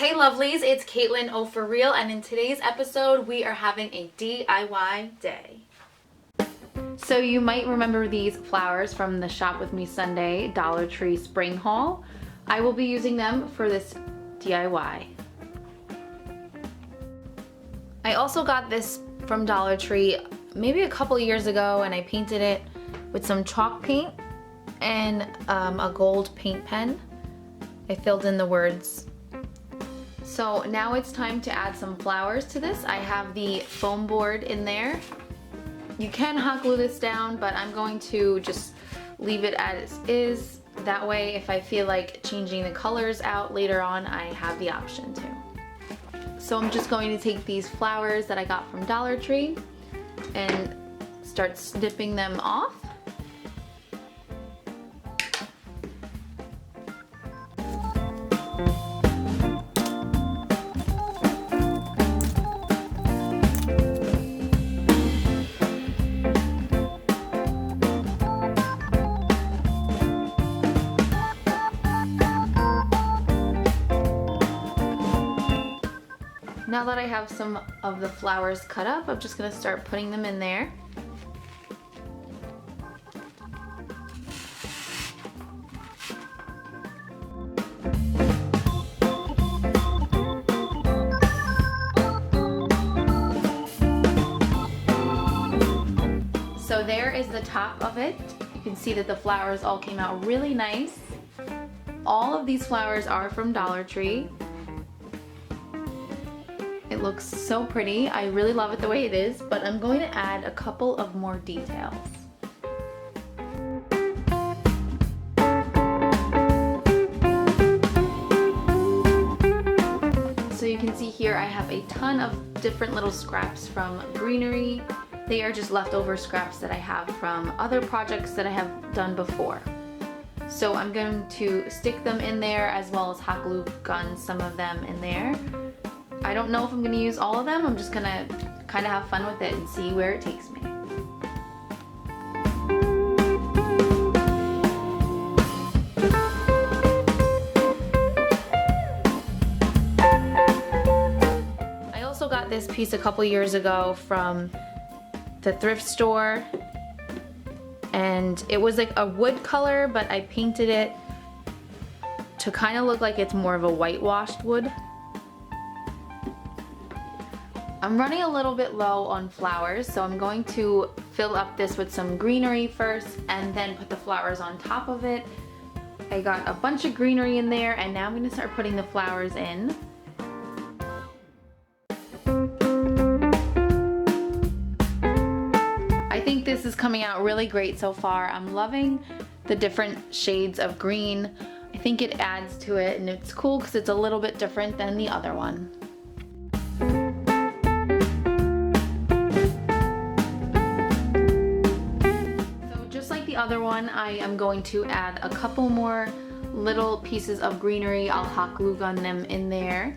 Hey lovelies, it's Caitlin O For Real, and in today's episode we are having a DIY day. So you might remember these flowers from the Shop With Me Sunday Dollar Tree spring haul. I will be using them for this DIY. I also got this from Dollar Tree maybe a couple years ago, and I painted it with some chalk paint and a gold paint pen. I filled in the words. So now it's time to add some flowers to this. I have the foam board in there. You can hot glue this down, but I'm going to just leave it as is. That way, if I feel like changing the colors out later on, I have the option to. So I'm just going to take these flowers that I got from Dollar Tree and start snipping them off. Now that I have some of the flowers cut up, I'm just going to start putting them in there. So there is the top of it. You can see that the flowers all came out really nice. All of these flowers are from Dollar Tree. It looks so pretty. I really love it the way it is, but I'm going to add a couple of more details. So you can see here I have a ton of different little scraps from greenery. They are just leftover scraps that I have from other projects that I have done before. So I'm going to stick them in there as well as hot glue gun some of them in there. I don't know if I'm going to use all of them. I'm just going to kind of have fun with it and see where it takes me. I also got this piece a couple years ago from the thrift store, and it was like a wood color, but I painted it to kind of look like it's more of a whitewashed wood. I'm running a little bit low on flowers, so I'm going to fill up this with some greenery first and then put the flowers on top of it. I got a bunch of greenery in there, and now I'm going to start putting the flowers in. I think this is coming out really great so far. I'm loving the different shades of green. I think it adds to it, and it's cool because it's a little bit different than the other one. The other one, I am going to add a couple more little pieces of greenery. I'll hot glue gun them in there.